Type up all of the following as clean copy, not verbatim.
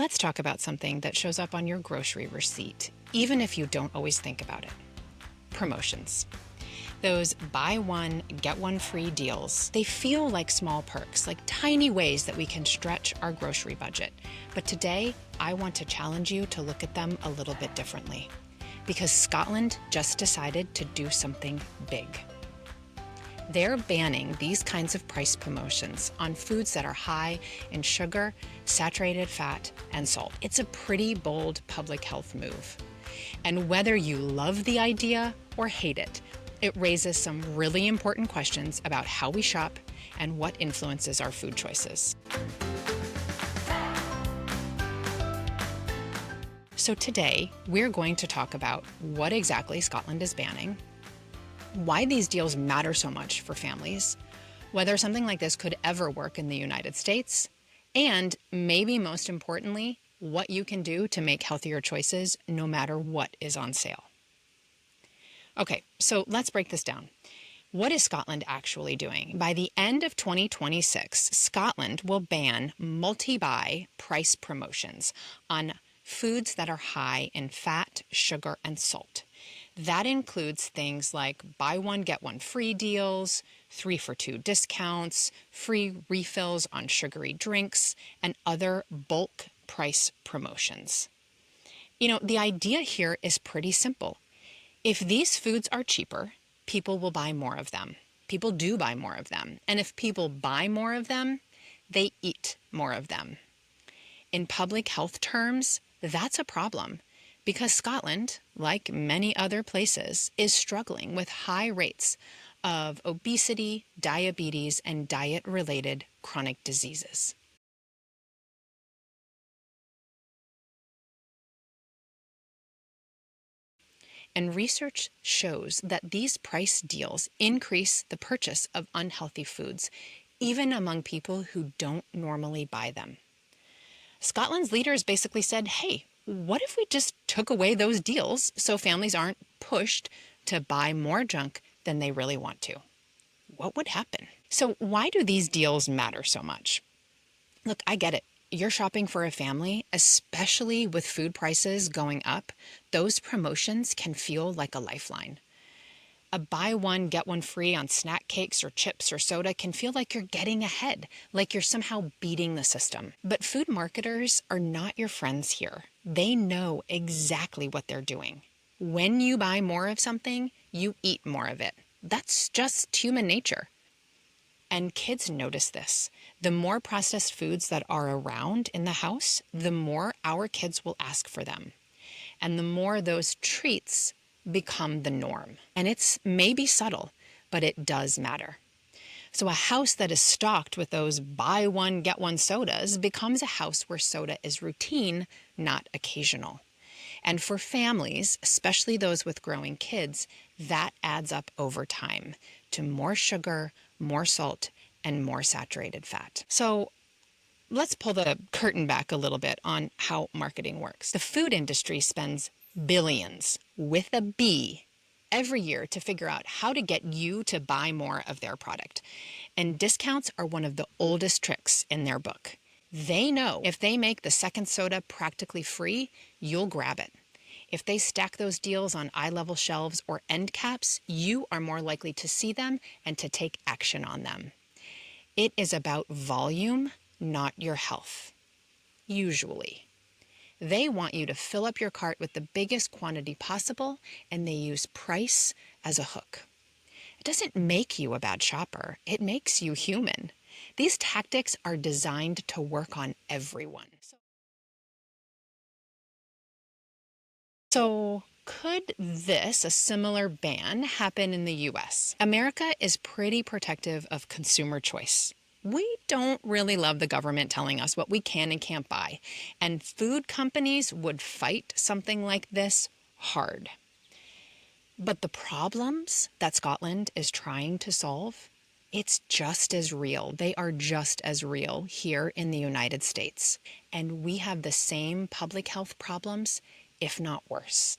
Let's talk about something that shows up on your grocery receipt, even if you don't always think about it. Promotions. Those buy one, get one free deals, they feel like small perks, like tiny ways that we can stretch our grocery budget. But today, I want to challenge you to look at them a little bit differently. Because Scotland just decided to do something big. They're banning these kinds of price promotions on foods that are high in sugar, saturated fat, and salt. It's a pretty bold public health move. And whether you love the idea or hate it, it raises some really important questions about how we shop and what influences our food choices. So today, we're going to talk about what exactly Scotland is banning, why these deals matter so much for families, whether something like this could ever work in the United States, and maybe most importantly, what you can do to make healthier choices no matter what is on sale. Okay, so let's break this down. What is Scotland actually doing? By the end of 2026, Scotland will ban multi-buy price promotions on foods that are high in fat, sugar, and salt. That includes things like buy one, get one free deals, 3 for 2 discounts, free refills on sugary drinks, and other bulk price promotions. The idea here is pretty simple. If these foods are cheaper, people will buy more of them. People do buy more of them. And if people buy more of them, they eat more of them. In public health terms, that's a problem because Scotland, like many other places, is struggling with high rates of obesity, diabetes, and diet-related chronic diseases. And research shows that these price deals increase the purchase of unhealthy foods, even among people who don't normally buy them. Scotland's leaders basically said, hey, what if we just took away those deals so families aren't pushed to buy more junk than they really want to? What would happen? So why do these deals matter so much? Look, I get it. You're shopping for a family, especially with food prices going up. Those promotions can feel like a lifeline. A buy one, get one free on snack cakes or chips or soda can feel like you're getting ahead, like you're somehow beating the system. But food marketers are not your friends here. They know exactly what they're doing. When you buy more of something, you eat more of it. That's just human nature. And kids notice this. The more processed foods that are around in the house, the more our kids will ask for them. And the more those treats become the norm. And it's maybe subtle, but it does matter. So a house that is stocked with those buy one, get one sodas becomes a house where soda is routine, not occasional. And for families, especially those with growing kids, that adds up over time to more sugar, more salt, and more saturated fat. So let's pull the curtain back a little bit on how marketing works. The food industry spends billions, with a B, every year to figure out how to get you to buy more of their product. And discounts are one of the oldest tricks in their book. They know if they make the second soda practically free, you'll grab it. If they stack those deals on eye-level shelves or end caps, you are more likely to see them and to take action on them. It is about volume, not your health. Usually. They want you to fill up your cart with the biggest quantity possible, and they use price as a hook. It doesn't make you a bad shopper. It makes you human. These tactics are designed to work on everyone. So could a similar ban, happen in the US? America is pretty protective of consumer choice. We don't really love the government telling us what we can and can't buy, and food companies would fight something like this hard. But the problems that Scotland is trying to solve, it's just as real. They are just as real here in the United States. And we have the same public health problems, if not worse.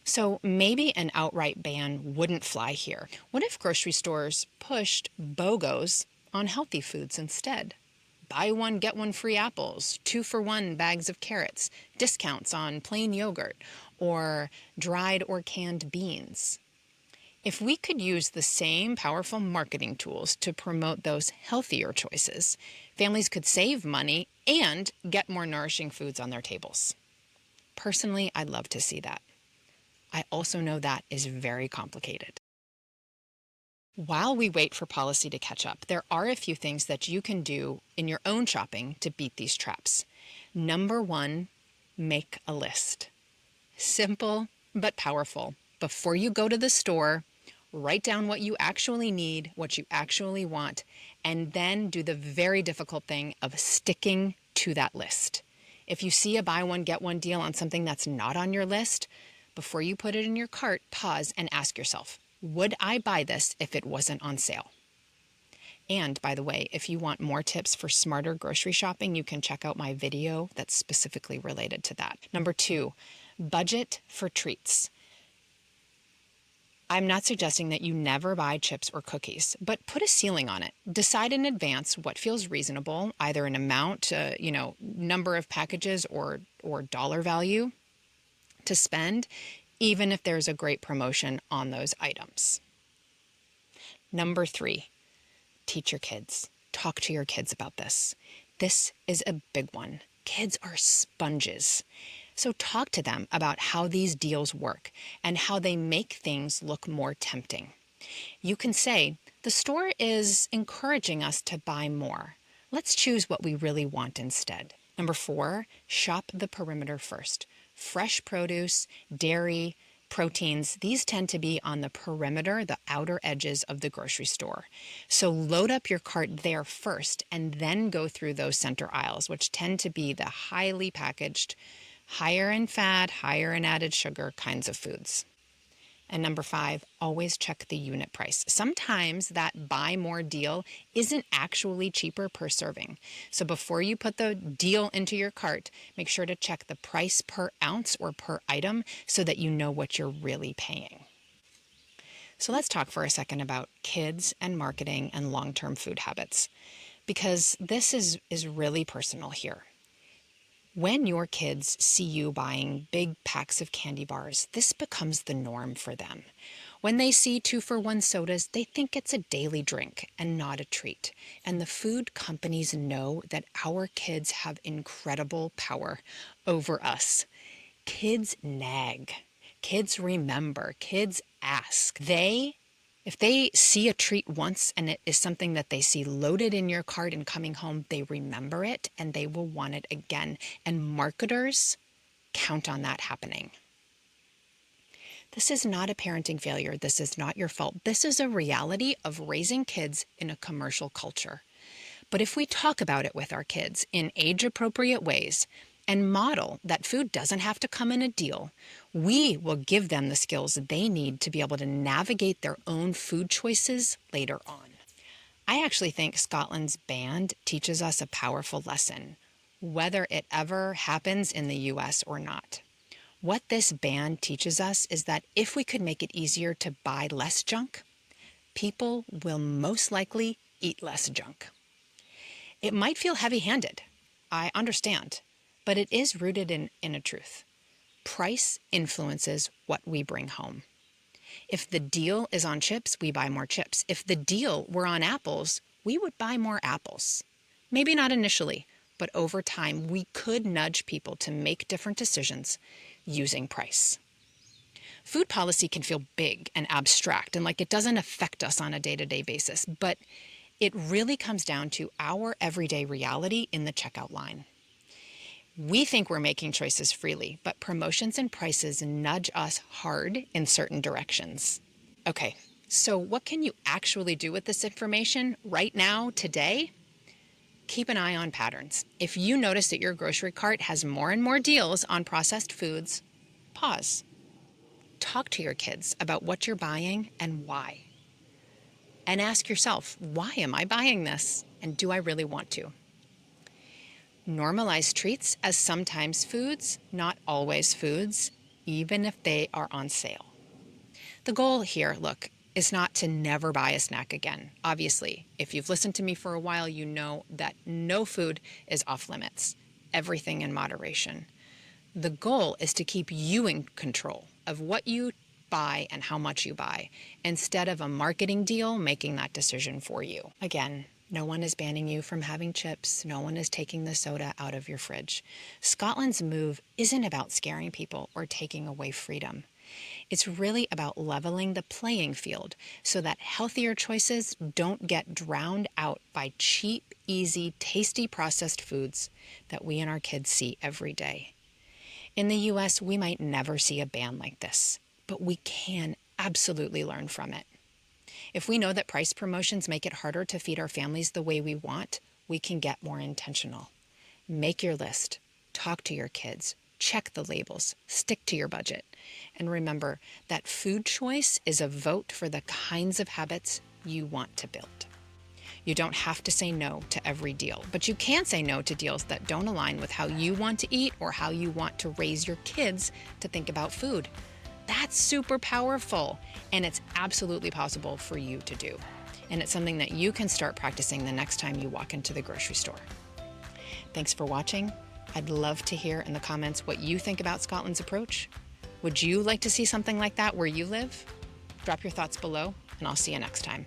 So maybe an outright ban wouldn't fly here. What if grocery stores pushed BOGOs on healthy foods instead? buy one, get one free apples, 2-for-1 bags of carrots, discounts on plain yogurt, or dried or canned beans. If we could use the same powerful marketing tools to promote those healthier choices, families could save money and get more nourishing foods on their tables. Personally, I'd love to see that. I also know that is very complicated. While we wait for policy to catch up, there are a few things that you can do in your own shopping to beat these traps. Number 1, make a list. Simple but powerful. Before you go to the store, write down what you actually need, what you actually want, and then do the very difficult thing of sticking to that list. If you see a buy one, get one deal on something that's not on your list, before you put it in your cart, pause and ask yourself, would I buy this if it wasn't on sale? And by the way, if you want more tips for smarter grocery shopping, you can check out my video that's specifically related to that. Number 2, budget for treats. I'm not suggesting that you never buy chips or cookies, but put a ceiling on it. Decide in advance what feels reasonable, either an amount, number of packages or dollar value to spend, even if there's a great promotion on those items. Number 3, teach your kids. Talk to your kids about this. This is a big one. Kids are sponges. So talk to them about how these deals work and how they make things look more tempting. You can say, the store is encouraging us to buy more. Let's choose what we really want instead. Number 4, shop the perimeter first. Fresh produce, dairy, proteins, these tend to be on the perimeter, the outer edges of the grocery store. So load up your cart there first and then go through those center aisles, which tend to be the highly packaged, higher in fat, higher in added sugar kinds of foods. And number 5, always check the unit price. Sometimes that buy more deal isn't actually cheaper per serving. So before you put the deal into your cart, make sure to check the price per ounce or per item so that you know what you're really paying. So let's talk for a second about kids and marketing and long-term food habits, because this is really personal here. When your kids see you buying big packs of candy bars, this becomes the norm for them. When they see 2-for-1 sodas, they think it's a daily drink and not a treat. And the food companies know that our kids have incredible power over us. Kids nag. Kids remember. Kids ask. If they see a treat once and it is something that they see loaded in your cart and coming home, they remember it and they will want it again. And marketers count on that happening. This is not a parenting failure. This is not your fault. This is a reality of raising kids in a commercial culture. But if we talk about it with our kids in age-appropriate ways and model that food doesn't have to come in a deal, we will give them the skills they need to be able to navigate their own food choices later on. I actually think Scotland's band teaches us a powerful lesson, whether it ever happens in the US or not. What this ban teaches us is that if we could make it easier to buy less junk, people will most likely eat less junk. It might feel heavy-handed, I understand, but it is rooted in a truth. Price influences what we bring home. If the deal is on chips, we buy more chips. If the deal were on apples, we would buy more apples. Maybe not initially, but over time, we could nudge people to make different decisions using price. Food policy can feel big and abstract and like it doesn't affect us on a day-to-day basis, but it really comes down to our everyday reality in the checkout line. We think we're making choices freely, but promotions and prices nudge us hard in certain directions. Okay, so what can you actually do with this information right now, today? Keep an eye on patterns. If you notice that your grocery cart has more and more deals on processed foods, pause. Talk to your kids about what you're buying and why. And ask yourself, why am I buying this? And do I really want to? Normalize treats as sometimes foods, not always foods, even if they are on sale. The goal here, look, is not to never buy a snack again. Obviously, if you've listened to me for a while, you know that no food is off limits, everything in moderation. The goal is to keep you in control of what you buy and how much you buy, instead of a marketing deal making that decision for you. Again, no one is banning you from having chips. No one is taking the soda out of your fridge. Scotland's move isn't about scaring people or taking away freedom. It's really about leveling the playing field so that healthier choices don't get drowned out by cheap, easy, tasty processed foods that we and our kids see every day. In the US, we might never see a ban like this, but we can absolutely learn from it. If we know that price promotions make it harder to feed our families the way we want, we can get more intentional. Make your list, talk to your kids, check the labels, stick to your budget, and remember that food choice is a vote for the kinds of habits you want to build. You don't have to say no to every deal, but you can say no to deals that don't align with how you want to eat or how you want to raise your kids to think about food. That's super powerful, and it's absolutely possible for you to do. And it's something that you can start practicing the next time you walk into the grocery store. Thanks for watching. I'd love to hear in the comments what you think about Scotland's approach. Would you like to see something like that where you live? Drop your thoughts below, and I'll see you next time.